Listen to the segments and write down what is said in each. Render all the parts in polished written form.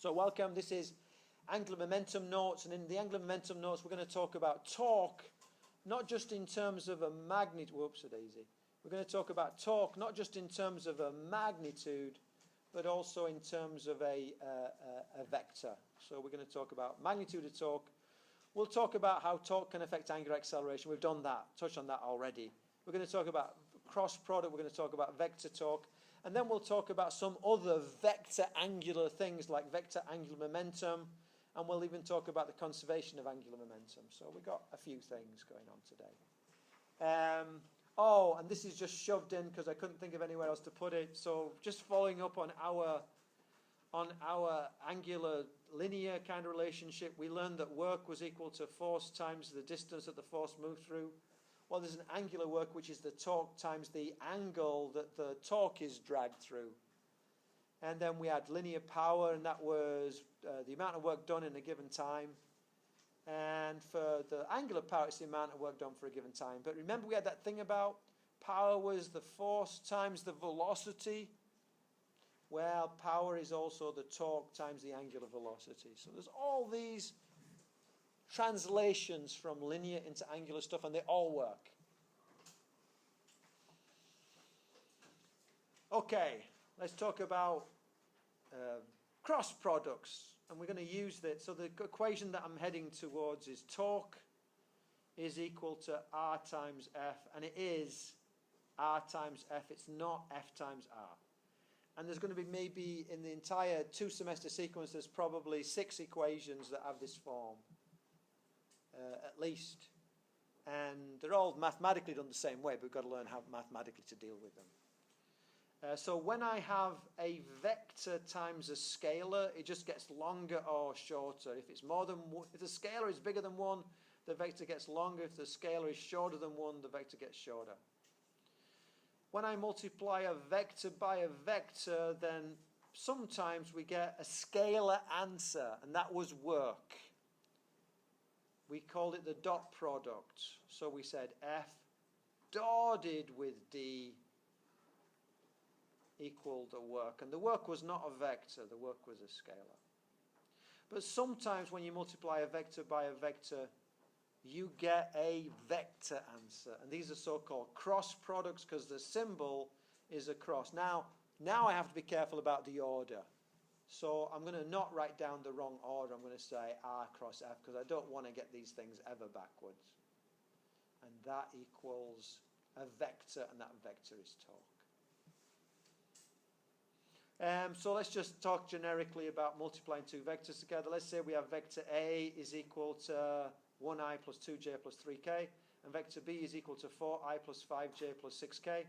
So welcome, this is angular momentum notes, and in the angular momentum notes we're going to talk about torque, not just in terms of a magnitude, whoops-a-daisy. We're going to talk about torque not just in terms of a magnitude, but also in terms of a vector. So we're going to talk about magnitude of torque. We'll talk about how torque can affect angular acceleration. We've done that, touched on that already. We're going to talk about cross product, we're going to talk about vector torque, and then we'll talk about some other vector angular things like vector angular momentum, and we'll even talk about the conservation of angular momentum. So we've got a few things going on today. Oh, and this is just shoved in because I couldn't think of anywhere else to put it. So just following up on our angular linear kind of relationship, we learned that work was equal to force times the distance that the force moved through. Well, there's an angular work, which is the torque times the angle that the torque is dragged through. And then we had linear power, and that was the amount of work done in a given time. And for the angular power, it's the amount of work done for a given time. But remember, we had that thing about power was the force times the velocity. Well, power is also the torque times the angular velocity. So there's all these translations from linear into angular stuff, and they all work. Okay, let's talk about cross products, and we're going to use that. So the equation that I'm heading towards is torque is equal to R times F, and it is R times F. It's not F times R. And there's going to be maybe in the entire 2-semester sequence, there's probably 6 equations that have this form. At least, and they're all mathematically done the same way, but we've got to learn how mathematically to deal with them. So when I have a vector times a scalar, it just gets longer or shorter. If it's more than if the scalar is bigger than 1, the vector gets longer. If the scalar is shorter than 1, the vector gets shorter. When I multiply a vector by a vector, then sometimes we get a scalar answer, and that was work. We called it the dot product. So we said F dotted with D equaled the work. And the work was not a vector, the work was a scalar. But sometimes when you multiply a vector by a vector, you get a vector answer. And these are so-called cross products because the symbol is a cross. Now I have to be careful about the order. So I'm going to not write down the wrong order. I'm going to say R cross F because I don't want to get these things ever backwards. And that equals a vector, and that vector is torque. So let's just talk generically about multiplying 2 vectors together. Let's say we have vector A is equal to 1i plus 2j plus 3k, and vector B is equal to 4i plus 5j plus 6k.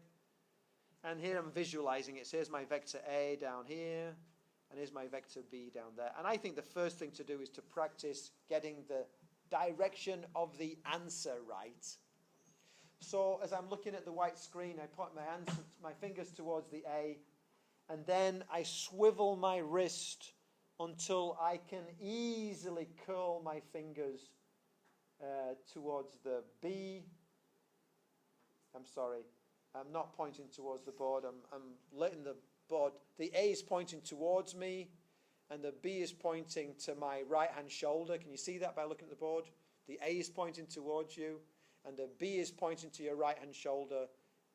And here I'm visualizing it. So here's my vector A down here, and here's my vector B down there. And I think the first thing to do is to practice getting the direction of the answer right. So as I'm looking at the white screen, I put my fingers towards the A, and then I swivel my wrist until I can easily curl my fingers towards the B. I'm sorry, I'm not pointing towards the board. I'm letting the board. The A is pointing towards me, and the B is pointing to my right-hand shoulder. Can you see that by looking at the board? The A is pointing towards you, and the B is pointing to your right-hand shoulder,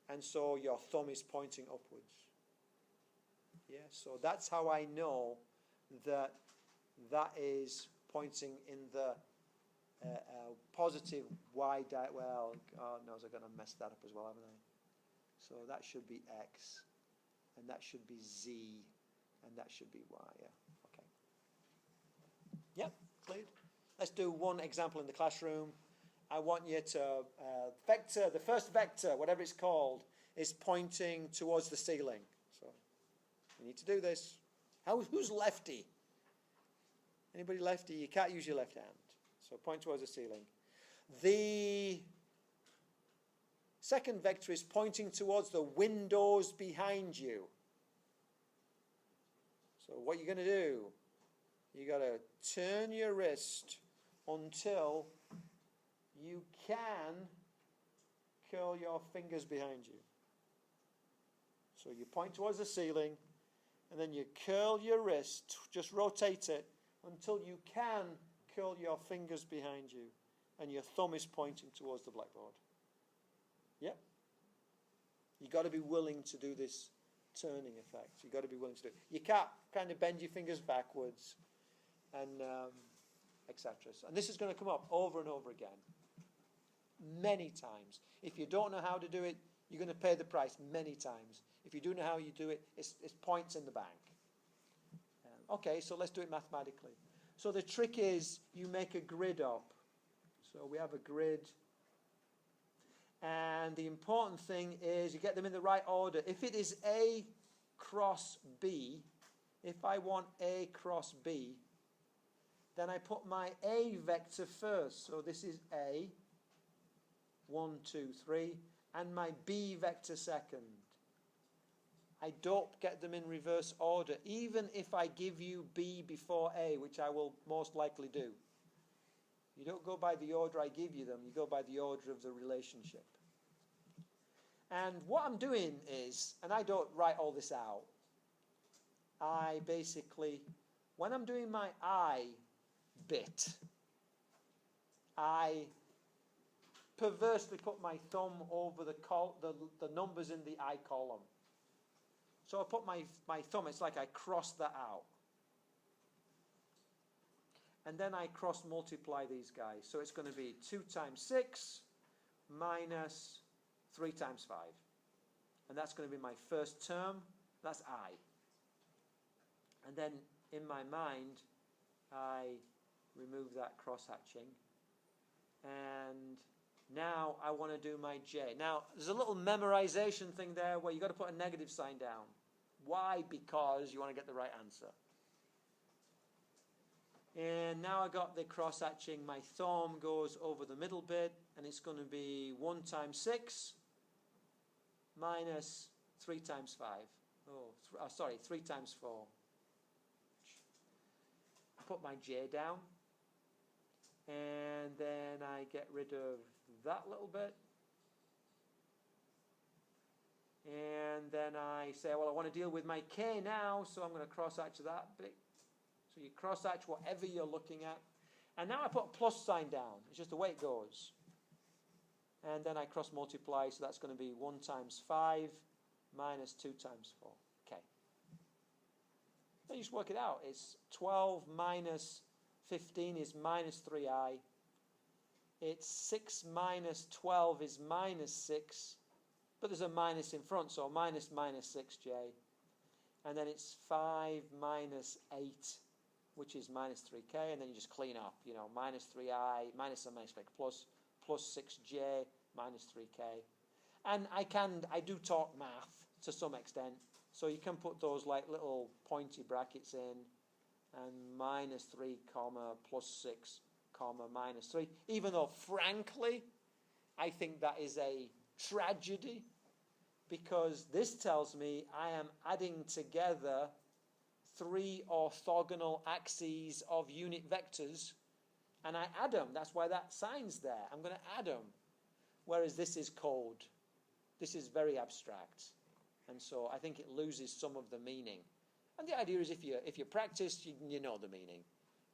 and so your thumb is pointing upwards. Yeah, so that's how I know that that is pointing in the positive Y direction. Well, God knows I'm going to mess that up as well, haven't I? So that should be X, and that should be Z, and that should be Y. Yeah, okay. Yep, cleared. Let's do one example in the classroom. I want you to vector, the first vector, whatever it's called, is pointing towards the ceiling. So you need to do this. Who's lefty? Anybody lefty? You can't use your left hand. So point towards the ceiling. The second vector is pointing towards the windows behind you. So what you're going to do, you got to turn your wrist until you can curl your fingers behind you. So you point towards the ceiling, And then you curl your wrist, just rotate it until you can curl your fingers behind you and your thumb is pointing towards the blackboard. Yep. You've got to be willing to do this turning effect. You've got to be willing to do it. You can't kind of bend your fingers backwards and etc. And this is going to come up over and over again. Many times. If you don't know how to do it, you're going to pay the price many times. If you do know how you do it, it's points in the bank. Okay, so let's do it mathematically. So the trick is you make a grid up. So we have a grid. And the important thing is you get them in the right order. If it is A cross B, if I want A cross B, then I put my A vector first. So this is A, 1, 2, 3, and my B vector second. I don't get them in reverse order, even if I give you B before A, which I will most likely do. You don't go by the order I give you them, you go by the order of the relationship. And what I'm doing is, and I don't write all this out, I basically, when I'm doing my I bit, I perversely put my thumb over the numbers in the I column. So I put my thumb, it's like I cross that out. And then I cross multiply these guys. So it's going to be 2 times 6 minus 3 times 5. And that's going to be my first term. That's I. And then in my mind, I remove that cross-hatching. And now I want to do my J. Now, there's a little memorization thing there where you've got to put a negative sign down. Why? Because you want to get the right answer. And now I got the cross-hatching. My thumb goes over the middle bit, and it's going to be 1 times 6 minus 3 times 5. Sorry, 3 times 4. I put my J down, and then I get rid of that little bit. And then I say, well, I want to deal with my K now, so I'm going to cross-hatch that bit. So you cross-hatch whatever you're looking at. And now I put a plus sign down. It's just the way it goes. And then I cross-multiply, so that's going to be 1 times 5 minus 2 times 4. Okay. Then you just work it out. It's 12 minus 15 is minus 3i. It's 6 minus 12 is minus 6. But there's a minus in front, so minus minus 6j. And then it's 5 minus 8, which is minus 3k. And then you just clean up, minus 3i, minus a minus plus 6j, minus 3k. And I do talk math to some extent. So you can put those like little pointy brackets in. And minus 3, comma, plus 6, comma, minus 3. Even though, frankly, I think that is a tragedy, because this tells me I am adding together 3 orthogonal axes of unit vectors, and I add them. That's why that sign's there. I'm going to add them. Whereas this is code. This is very abstract. And so I think it loses some of the meaning. And the idea is if you practice, you know the meaning.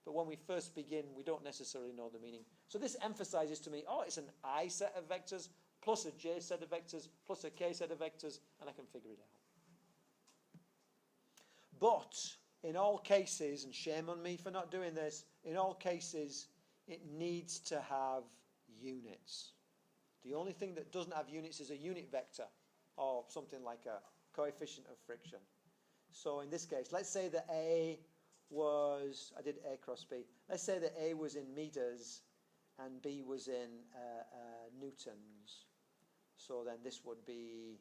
But when we first begin, we don't necessarily know the meaning. So this emphasizes to me, it's an I set of vectors, plus a J set of vectors, plus a K set of vectors, and I can figure it out. But in all cases, and shame on me for not doing this, in all cases, it needs to have units. The only thing that doesn't have units is a unit vector, or something like a coefficient of friction. So in this case, let's say that A was, I did A cross B. Let's say that A was in meters and B was in newtons. So then this would be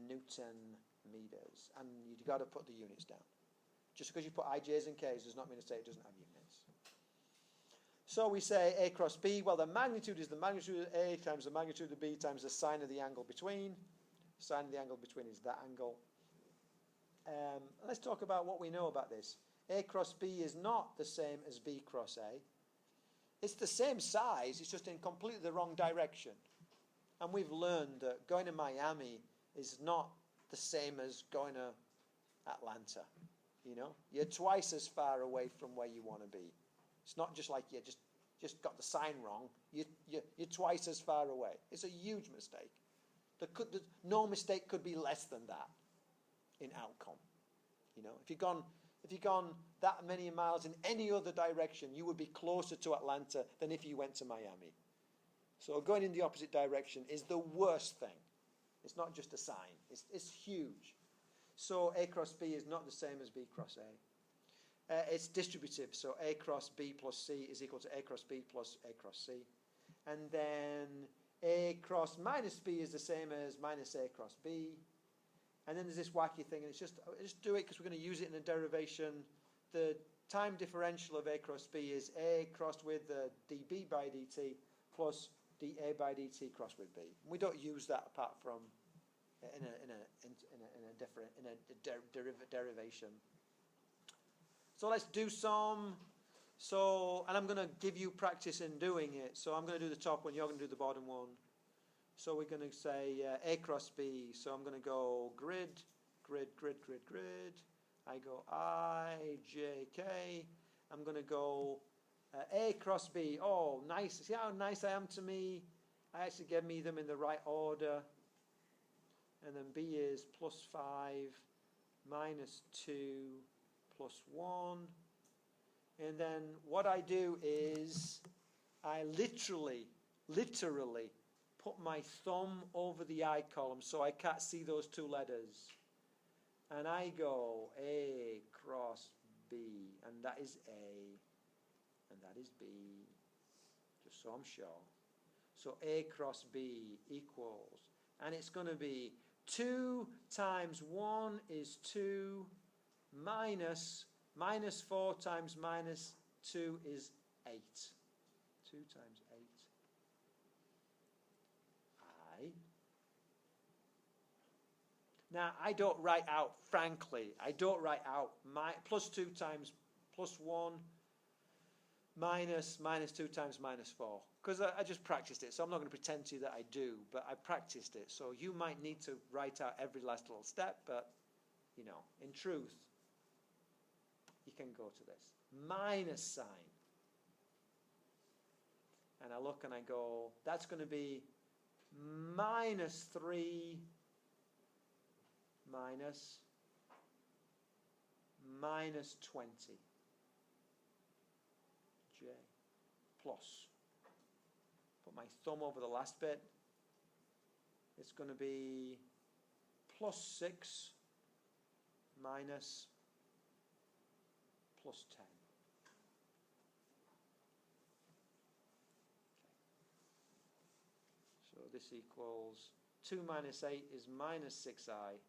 Newton meters. And you've got to put the units down. Just because you put IJs and Ks does not mean to say it doesn't have units. So we say A cross B. Well, the magnitude is the magnitude of A times the magnitude of B times the sine of the angle between. The sine of the angle between is that angle. Let's talk about what we know about this. A cross B is not the same as B cross A. It's the same size, it's just in completely the wrong direction. And we've learned that going to Miami is not the same as going to Atlanta. You know, you're twice as far away from where you want to be. It's not just like you just got the sign wrong. You're twice as far away. It's a huge mistake. No mistake could be less than that in outcome. You know, if you've gone that many miles in any other direction, you would be closer to Atlanta than if you went to Miami. So going in the opposite direction is the worst thing. It's not just a sign. It's huge. So A cross B is not the same as B cross A. It's distributive. So A cross B plus C is equal to A cross B plus A cross C. And then A cross minus B is the same as minus A cross B. And then there's this wacky thing, and just do it because we're going to use it in a derivation. The time differential of A cross B is A crossed with the dB by dt plus dA by dt crossed with B. We don't use that apart from in a derivation. So let's do some. So, and I'm going to give you practice in doing it. So I'm going to do the top one. You're going to do the bottom one. So we're going to say A cross B. So I'm going to go grid. I go I, J, K. I'm going to go A cross B. Oh, nice. See how nice I am to me? I actually gave me them in the right order. And then B is plus 5, minus 2, plus 1. And then what I do is I literally put my thumb over the I column so I can't see those two letters. And I go A cross B, and that is A, and that is B, just so I'm sure. So A cross B equals, and it's going to be 2 times 1 is 2, minus 4 times minus 2 is 8. 2 times 8. Now, I don't write out, frankly, plus 2 times plus 1 minus 2 times minus 4. Because I just practiced it, so I'm not going to pretend to you that I do, but I practiced it. So you might need to write out every last little step, but, you know, in truth, you can go to this. Minus sign. And I look and I go, that's going to be minus 3 minus 20. J plus. Put my thumb over the last bit. It's going to be plus 6 minus plus 10. So this equals 2 minus 8 is minus 6i.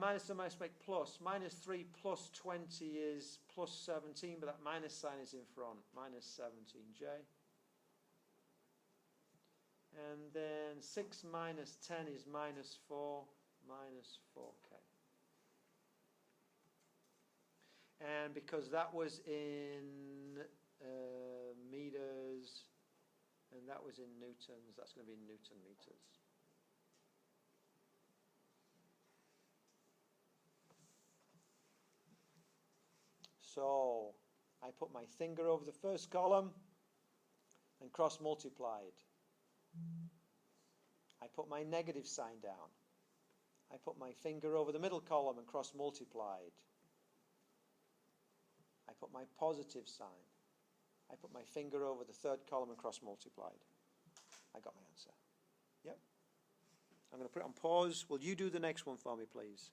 Minus and minus make plus. Minus 3 plus 20 is plus 17, but that minus sign is in front. Minus 17j. And then 6 minus 10 is minus 4. Minus 4k. And because that was in meters and that was in newtons, that's going to be Newton meters. So I put my finger over the first column and cross multiplied. I put my negative sign down. I put my finger over the middle column and cross multiplied. I put my positive sign. I put my finger over the third column and cross multiplied. I got my answer. Yep. I'm going to put it on pause. Will you do the next one for me, please?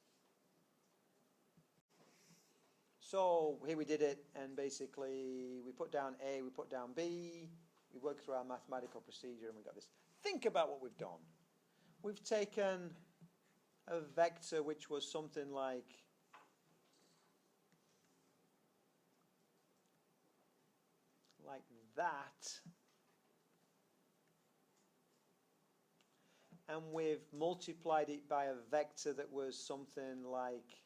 So here we did it, and basically we put down A, we put down B, we worked through our mathematical procedure, and we got this. Think about what we've done. We've taken a vector which was something like that, and we've multiplied it by a vector that was something like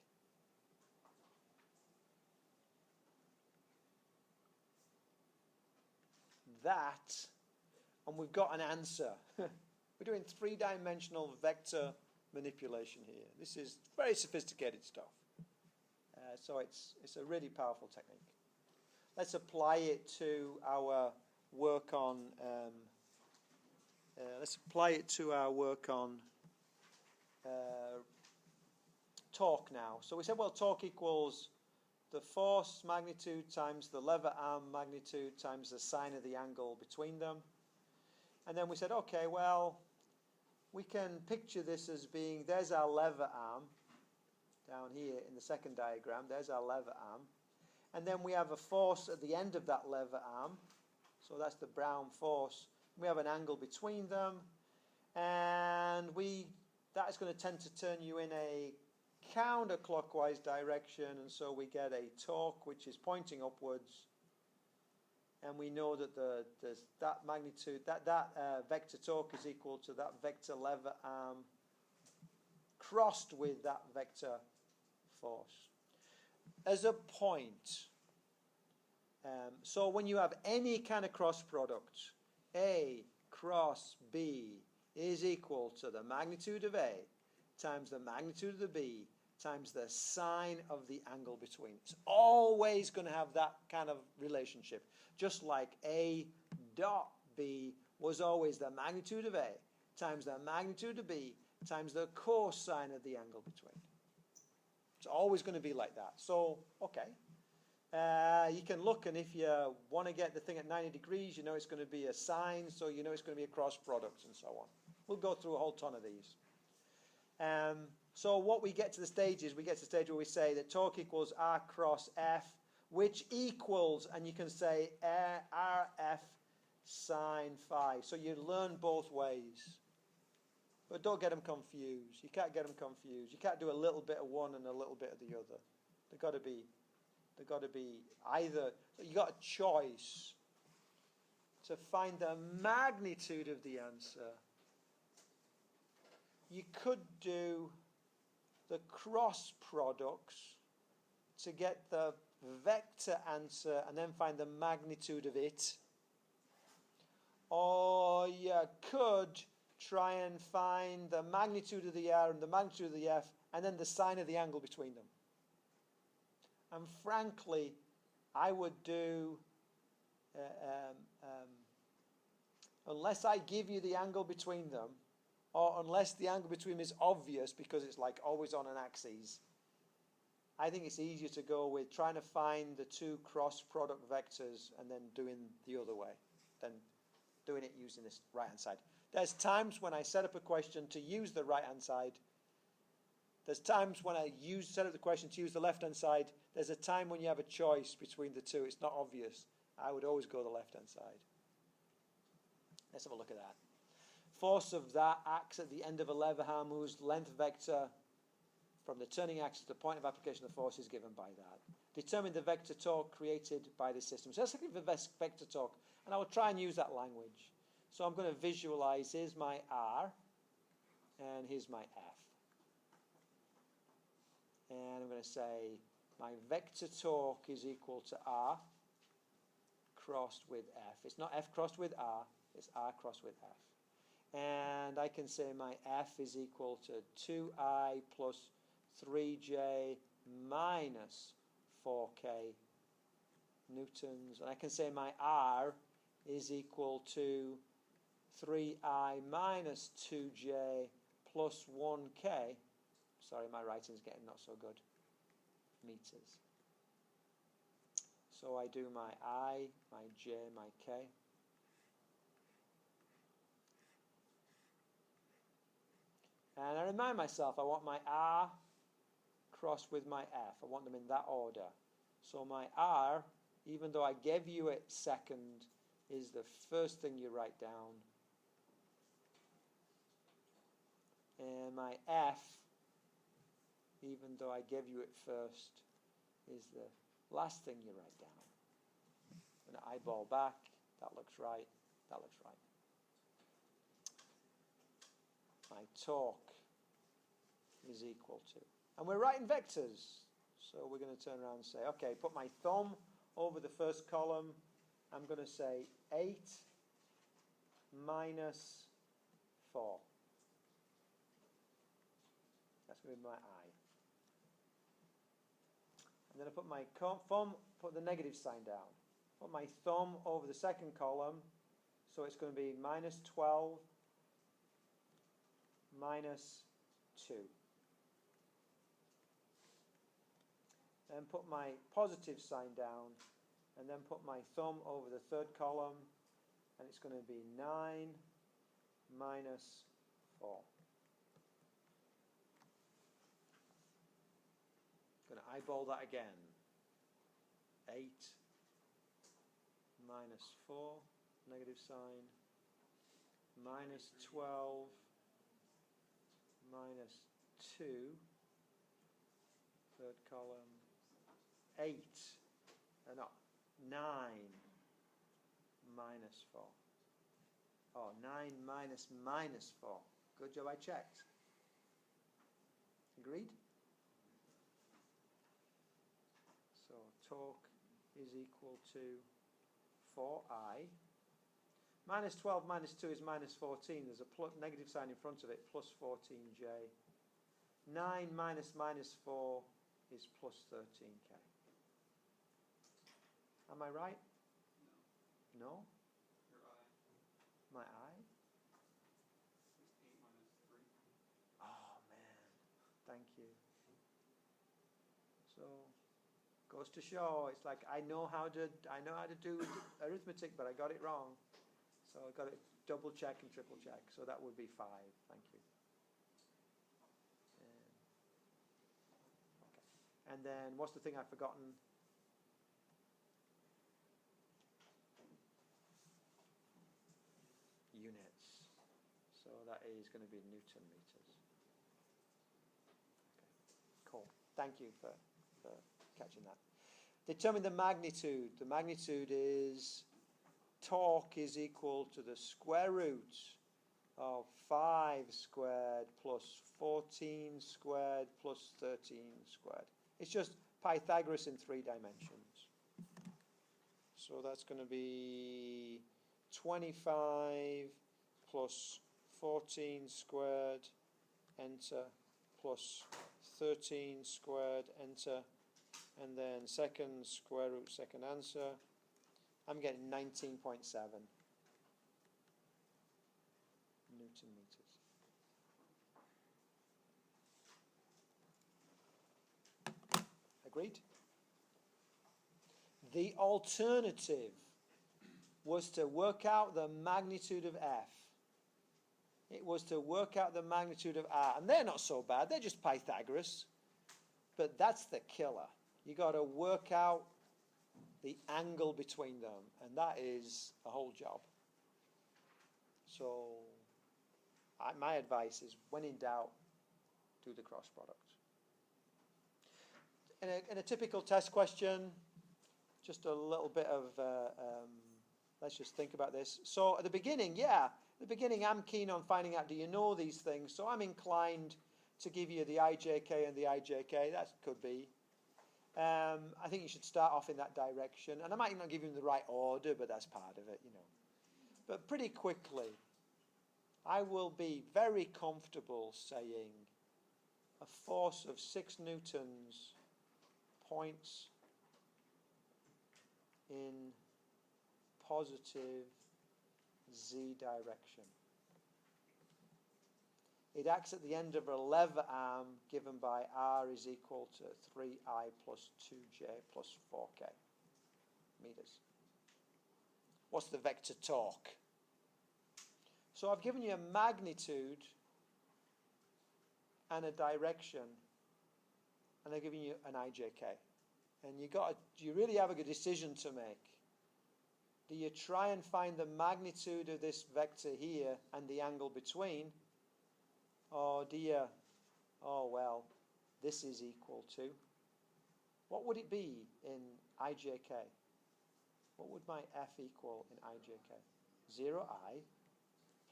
that, and we've got an answer. We're doing three-dimensional vector manipulation here. This is very sophisticated stuff. So it's a really powerful technique. Let's apply it to our work on. Torque now. So we said, well, torque equals the force magnitude times the lever arm magnitude times the sine of the angle between them. And then we said, okay, well, we can picture this as being, there's our lever arm down here in the second diagram. There's our lever arm. And then we have a force at the end of that lever arm. So that's the Brown force. We have an angle between them. And that is going to tend to turn you in a counterclockwise direction, and so we get a torque which is pointing upwards, and we know that that magnitude, that vector torque is equal to that vector lever arm crossed with that vector force. As a point, so when you have any kind of cross product, A cross B is equal to the magnitude of A times the magnitude of the B times the sine of the angle between. It's always going to have that kind of relationship. Just like A dot B was always the magnitude of A times the magnitude of B times the cosine of the angle between. It's always going to be like that. So, okay. You can look, and if you want to get the thing at 90 degrees, you know it's going to be a sine, so you know it's going to be a cross product and so on. We'll go through a whole ton of these. So what we get to the stage is, we get to the stage where we say that torque equals R cross F, which equals, and you can say RF sine phi. So you learn both ways. But don't get them confused. You can't get them confused. You can't do a little bit of one and a little bit of the other. They've got to be either. So you got a choice to find the magnitude of the answer. You could do the cross products to get the vector answer and then find the magnitude of it. Or you could try and find the magnitude of the R and the magnitude of the F and then the sine of the angle between them. And frankly, I would do, unless I give you the angle between them, or unless the angle between them is obvious because it's like always on an axis, I think it's easier to go with trying to find the two cross product vectors and then doing the other way, than doing it using this right-hand side. There's times when I set up a question to use the right-hand side. There's times when I set up the question to use the left-hand side. There's a time when you have a choice between the two. It's not obvious. I would always go the left-hand side. Let's have a look at that. Force of that acts at the end of a lever arm whose length vector from the turning axis to the point of application of the force is given by that. Determine the vector torque created by the system. So let's look at the vector torque, and I will try and use that language. So I'm going to visualize, here's my R, and here's my F. And I'm going to say my vector torque is equal to R crossed with F. It's not F crossed with R, it's R crossed with F. And I can say my F is equal to 2I plus 3J minus 4K newtons. And I can say my R is equal to 3I minus 2J plus 1K. Sorry, my writing's getting not so good. Meters. So I do my I, my J, my K. And I remind myself I want my R crossed with my F. I want them in that order. So my R, even though I gave you it second, is the first thing you write down. And my F, even though I gave you it first, is the last thing you write down. I'm going to eyeball back. That looks right. That looks right. My torque is equal to, and we're writing vectors, so we're going to turn around and say, okay, put my thumb over the first column. I'm going to say 8 minus 4. going to be my I. And then I put my thumb, put the negative sign down. Put my thumb over the second column, so it's going to be minus 12 minus 2. Then put my positive sign down, and then put my thumb over the third column, and it's going to be 9 minus 4. Going to eyeball that again. 8 minus 4, negative sign, minus 12 minus 2, third column, 8, no, 9 minus 4. Oh, 9 minus minus 4. Good job, I checked. Agreed? So torque is equal to 4I. Minus 12 minus 2 is minus 14. There's a negative sign in front of it, plus 14J. 9 minus minus 4 is plus 13K. Am I right? No. No? Your I. My I? It's 8 minus 3. Oh man, thank you. So goes to show, it's like I know how to do arithmetic, but I got it wrong. So I got it double check and triple check. So that would be 5. Thank you. Okay. And then what's the thing I've forgotten? Units. So that is going to be Newton meters. Okay. Cool. Thank you for catching that. Determine the magnitude. The magnitude is torque is equal to the square root of 5 squared plus 14 squared plus 13 squared. It's just Pythagoras in 3 dimensions. So that's going to be 25 plus 14 squared, enter, plus 13 squared, enter, and then second square root, second answer. I'm getting 19.7 Newton meters. Agreed? The alternative was to work out the magnitude of F. It was to work out the magnitude of R. And they're not so bad. They're just Pythagoras. But that's the killer. You got to work out the angle between them. And that is a whole job. So my advice is, when in doubt, do the cross product. In a typical test question, just a little bit of, let's just think about this. So at the beginning, I'm keen on finding out, do you know these things? So I'm inclined to give you the IJK and the IJK. That could be. I think you should start off in that direction. And I might not give you the right order, but that's part of it, you know. But pretty quickly, I will be very comfortable saying a force of 6 newtons points in positive z direction. It acts at the end of a lever arm given by R is equal to 3I plus 2J plus 4K meters. What's the vector torque? So I've given you a magnitude and a direction, and I've given you an IJK. And you really have a good decision to make. Do you try and find the magnitude of this vector here and the angle between? Or do you, oh well, this is equal to? What would it be in IJK? What would my F equal in IJK? 0I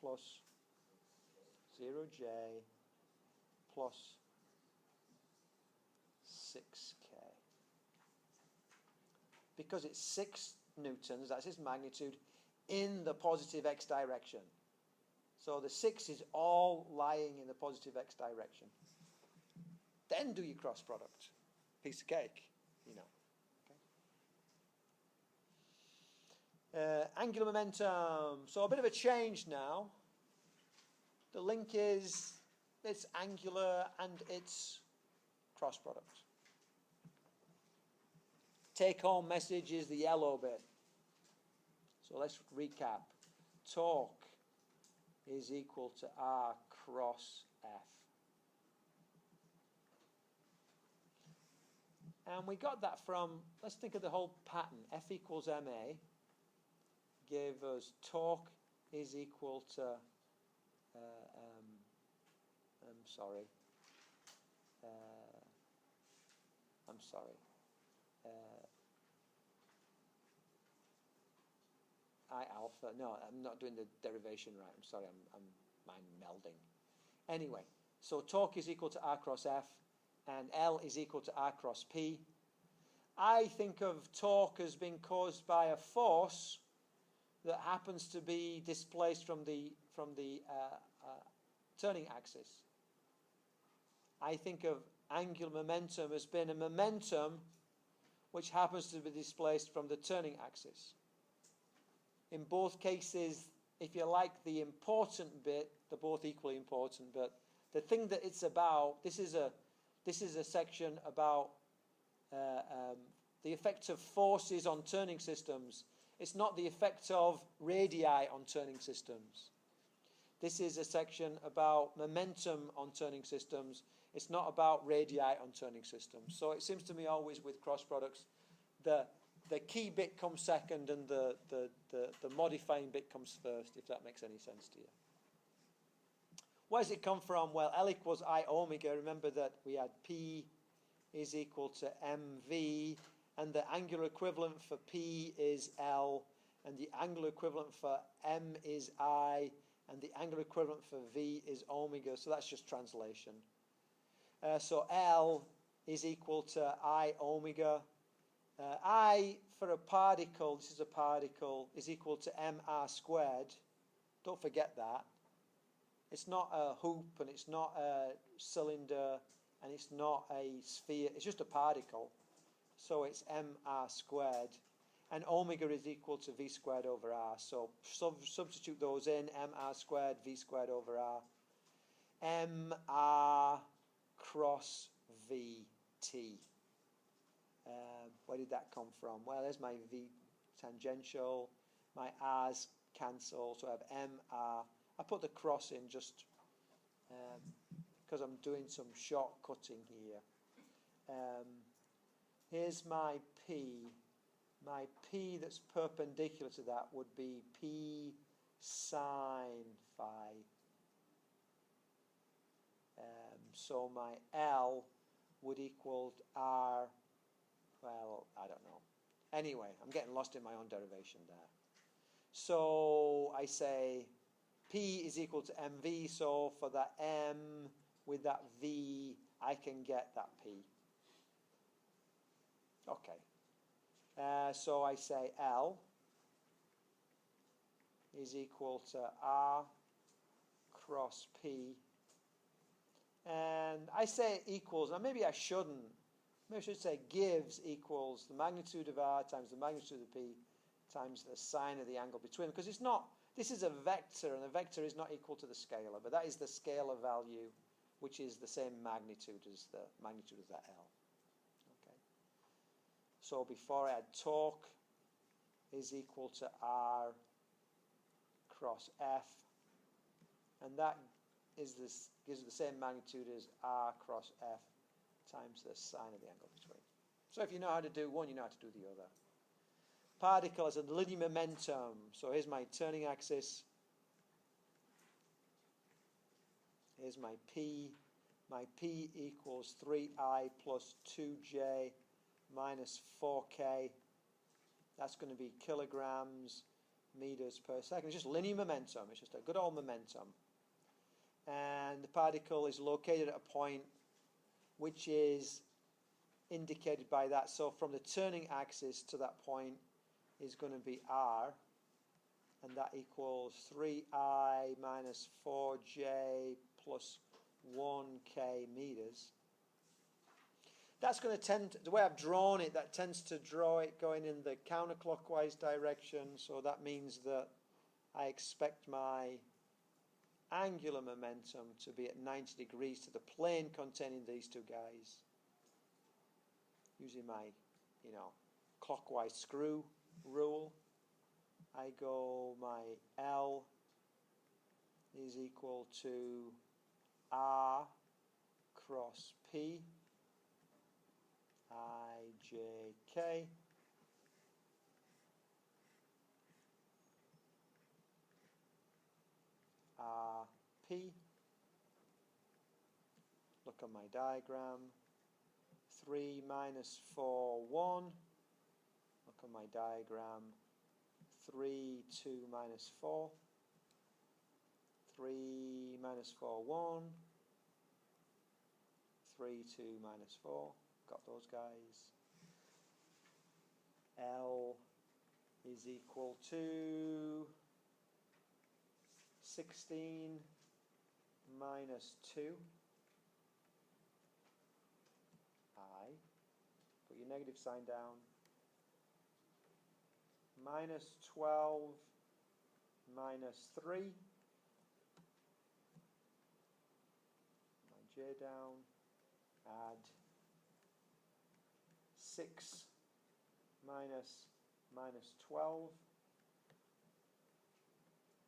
plus 0J plus 6K. Because it's 6 newtons, that's its magnitude, in the positive x direction. So the 6 is all lying in the positive x direction. then do your cross product. Piece of cake, you know. Okay. Angular momentum. So a bit of a change now. The link is it's angular and it's cross product. Take home message is the yellow bit. So let's recap. Torque is equal to R cross F. And we got that from, let's think of the whole pattern. F equals MA gave us torque is equal to, I alpha, no, I'm not doing the derivation right, I'm sorry, I'm mind melding. Anyway, so torque is equal to R cross F, and L is equal to R cross P. I think of torque as being caused by a force that happens to be displaced from the turning axis. I think of angular momentum as being a momentum which happens to be displaced from the turning axis. In both cases, if you like the important bit, they're both equally important, but the thing that it's about, this is a section about the effect of forces on turning systems. It's not the effect of radii on turning systems. This is a section about momentum on turning systems. It's not about radii on turning systems. So it seems to me always with cross products, the key bit comes second and the modifying bit comes first, if that makes any sense to you. Where does it come from? Well, L equals I omega. Remember that we had P is equal to mv, and the angular equivalent for P is L, and the angular equivalent for M is I, and the angular equivalent for V is omega. So that's just translation. So L is equal to I omega. I for a particle, this is a particle, is equal to mr squared. Don't forget that. It's not a hoop, and it's not a cylinder, and it's not a sphere. It's just a particle. So it's mr squared. And omega is equal to v squared over r. So substitute those in. Mr squared, v squared over r. Mr cross vt. Where did that come from? Well, there's my v tangential. My r's cancel. So I have mr. I put the cross in just because I'm doing some shortcutting here. Here's my p. My p that's perpendicular to that would be p sine phi. So my L would equal r, well, I don't know. Anyway, I'm getting lost in my own derivation there. So I say P is equal to mv, so for that M with that V, I can get that P. Okay. So I say L is equal to R cross P. And I say equals, now maybe I shouldn't. Maybe I should say gives equals the magnitude of R times the magnitude of P times the sine of the angle between them. Because it's not, this is a vector, and a vector is not equal to the scalar, but that is the scalar value, which is the same magnitude as the magnitude of that L. Okay. So before I add torque is equal to R cross F, and that is this, gives the same magnitude as R cross F times the sine of the angle between. So if you know how to do one, you know how to do the other. Particle has a linear momentum. So here's my turning axis. Here's my P. My P equals 3I plus 2J minus 4K. That's going to be kilograms, meters per second. It's just linear momentum. It's just a good old momentum. And the particle is located at a point which is indicated by that. So from the turning axis to that point is going to be R, and that equals 3I minus 4J plus 1K meters. That's going to tend, the way I've drawn it, that tends to draw it going in the counterclockwise direction. So that means that I expect my angular momentum to be at 90 degrees to the plane containing these two guys. Using my, clockwise screw rule, I go my L is equal to R cross P I J K R P. Look on my diagram. 3 minus 4, 1. Look on my diagram. 3, 2 minus 4. 3 minus 4, 1. 3, 2 minus 4. Got those guys. L is equal to 16 minus 2. I. Put your negative sign down. Minus 12 minus 3. My J down. Add 6 minus 12.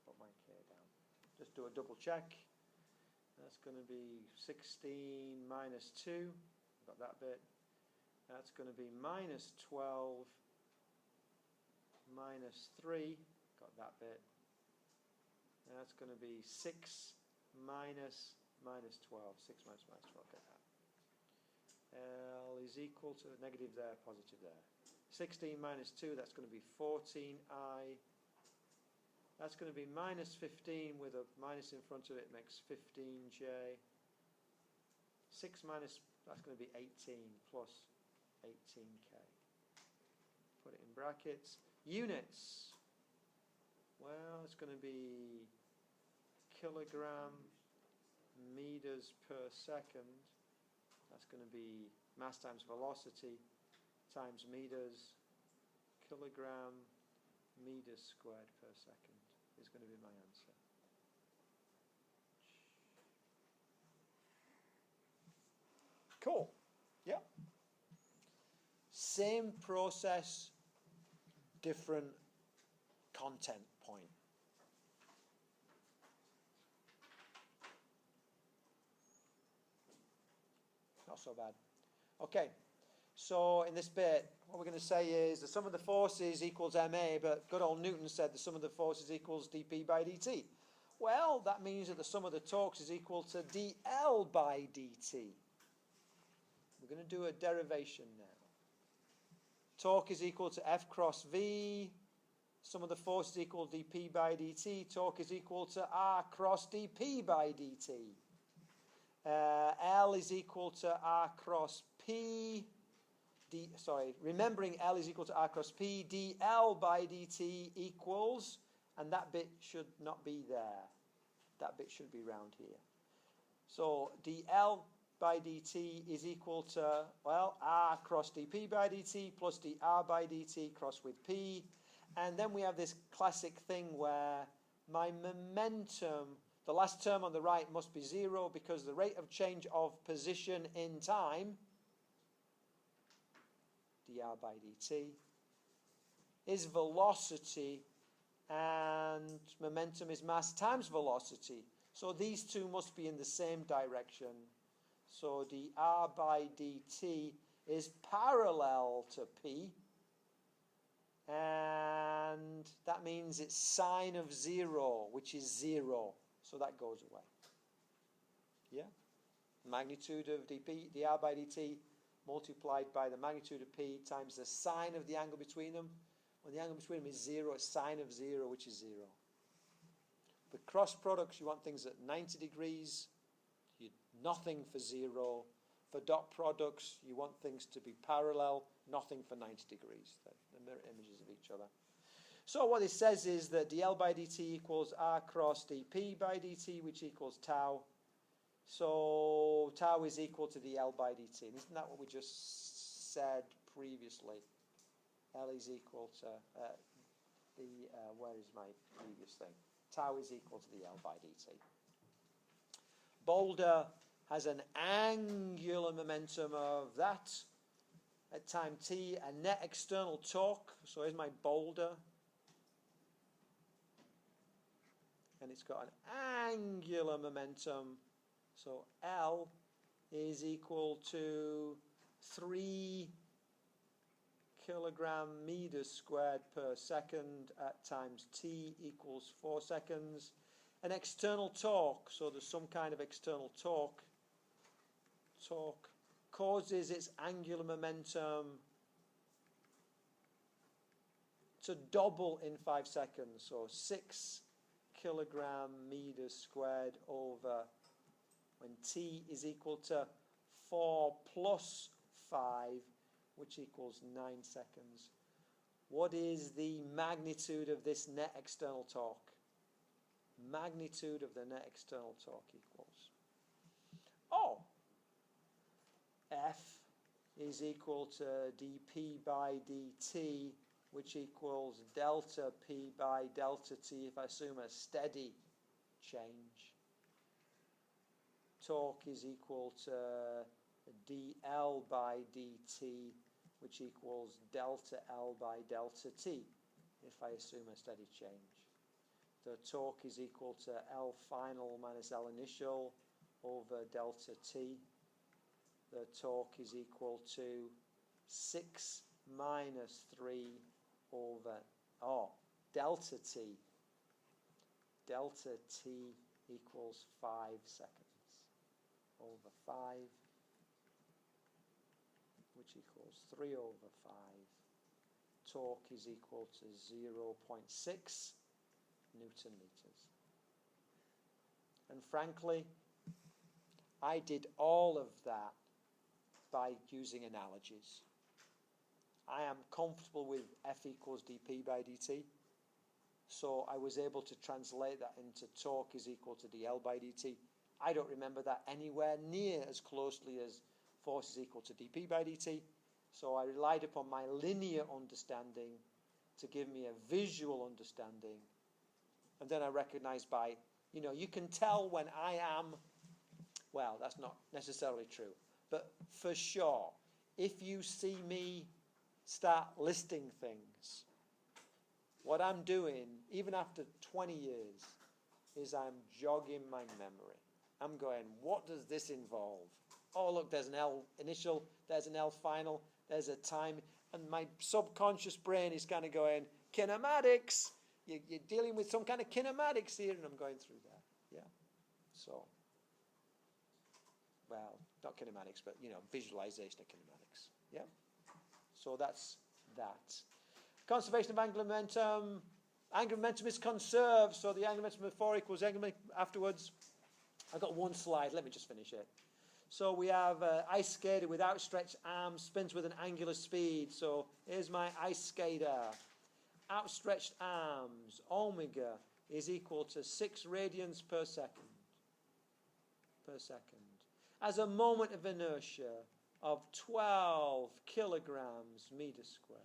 Put my K down. Just do a double check. That's going to be 16 minus 2. Got that bit. That's going to be minus 12 minus 3. Got that bit. And that's going to be 6 minus 12. 6 minus 12. Get that. L is equal to negative there, positive there. 16 minus 2, that's going to be 14I. That's going to be minus 15 with a minus in front of it, makes 15J. 6 minus, that's going to be 18 plus 18K. Put it in brackets. Units. Well, it's going to be kilogram meters per second. That's going to be mass times velocity times meters. Kilogram meters squared per second is going to be my answer. Cool. Yeah. Same process, different content point. Not so bad. Okay, so in this bit, what we're going to say is the sum of the forces equals ma, but good old Newton said the sum of the forces equals dp by dt. Well, that means that the sum of the torques is equal to dl by dt. We're going to do a derivation now. Torque is equal to F cross V. Sum of the force is equal to dP by dt. Torque is equal to R cross dP by dt. L is equal to R cross P. Remembering L is equal to R cross P. dL by dt equals, and that bit should not be there. That bit should be round here. So dL by dt is equal to, well, R cross dP by dt plus dR by dt cross with P. And then we have this classic thing where my momentum, the last term on the right must be 0 because the rate of change of position in time, dR by dt, is velocity, and momentum is mass times velocity. So these two must be in the same direction. So dR by dt is parallel to P, and that means it's sine of 0, which is 0. So that goes away. Yeah? Magnitude of dr by dt multiplied by the magnitude of P times the sine of the angle between them. When the angle between them is 0, it's sine of 0, which is 0. For cross products, you want things at 90 degrees. Nothing for 0. For dot products, you want things to be parallel. Nothing for 90 degrees. They're mirror images of each other. So what it says is that dL by dt equals R cross dP by dt, which equals tau. So tau is equal to the L by dt. And isn't that what we just said previously? L is equal to where is my previous thing? Tau is equal to the L by dt. Boulder has an angular momentum of that at time t, a net external torque. So here's my boulder. And it's got an angular momentum. So L is equal to 3 kilogram meters squared per second at times t equals 4 seconds. An external torque, so there's some kind of external torque, causes its angular momentum to double in 5 seconds. So 6 kilogram meters squared over, when t is equal to 4 plus 5, which equals 9 seconds. What is the magnitude of this net external torque? Magnitude of the net external torque equals, F is equal to dp by dt, which equals delta p by delta t if I assume a steady change. Torque is equal to dl by dt, which equals delta L by delta t if I assume a steady change. The torque is equal to L final minus L initial over delta t. The torque is equal to 6 minus 3 over delta t. Delta t equals 5 seconds over 5, which equals 3 over 5. Torque is equal to 0.6 Newton meters. And frankly, I did all of that by using analogies. I am comfortable with F equals dp by dt, so I was able to translate that into torque is equal to dl by dt. I don't remember that anywhere near as closely as force is equal to dp by dt, so I relied upon my linear understanding to give me a visual understanding. And then I recognized by, you can tell when I am, well, that's not necessarily true, but for sure, if you see me start listing things, what I'm doing, even after 20 years, is I'm jogging my memory. I'm going, what does this involve? Oh, look, there's an L initial, there's an L final, there's a time, and my subconscious brain is kind of going, kinematics. You're dealing with some kind of kinematics here, and I'm going through that. Yeah. So, well, not kinematics, but, visualization of kinematics. Yeah. So that's that. Conservation of angular momentum. Angular momentum is conserved, so the angular momentum of 4 equals angular afterwards. I've got one slide. Let me just finish it. So we have ice skater with outstretched arms, spins with an angular speed. So here's my ice skater. Outstretched arms, omega, is equal to 6 radians per second. Has a moment of inertia of 12 kilograms meters squared.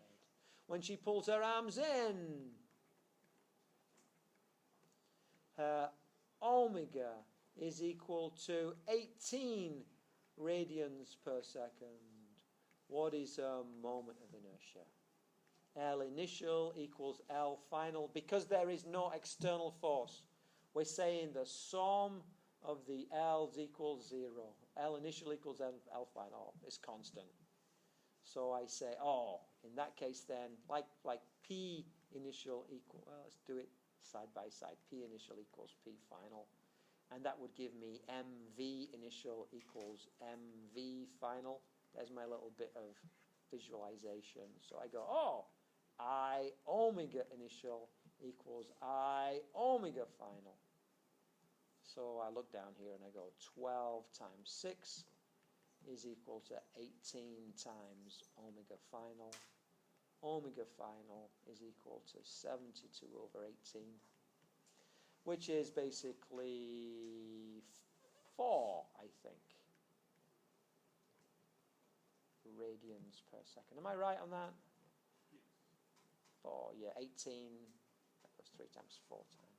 When she pulls her arms in, her omega is equal to 18 radians per second. What is her moment of inertia? L initial equals L final. Because there is no external force, we're saying the sum of the L's equals 0. L initial equals L final. It's constant. So I say, in that case then, like P initial equal, well, let's do it side by side. P initial equals P final. And that would give me MV initial equals MV final. There's my little bit of visualization. So I go, I omega initial equals I omega final. So I look down here and I go 12 times 6 is equal to 18 times omega final. Omega final is equal to 72 over 18, which is basically 4, I think, radians per second. Am I right on that? 4, yeah, 18, that goes 3 times 4 times.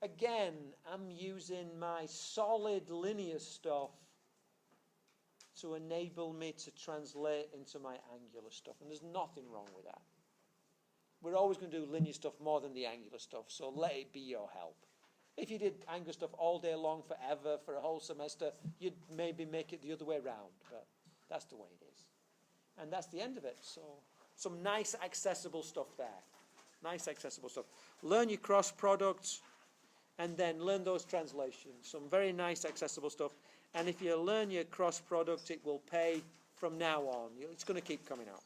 Again, I'm using my solid linear stuff to enable me to translate into my angular stuff, and there's nothing wrong with that. We're always going to do linear stuff more than the angular stuff, so let it be your help. If you did angular stuff all day long, forever, for a whole semester, you'd maybe make it the other way around, but that's the way it is. And that's the end of it. So some nice accessible stuff there. Nice accessible stuff. Learn your cross products, and then learn those translations. Some very nice accessible stuff. And if you learn your cross product, it will pay from now on. It's going to keep coming out.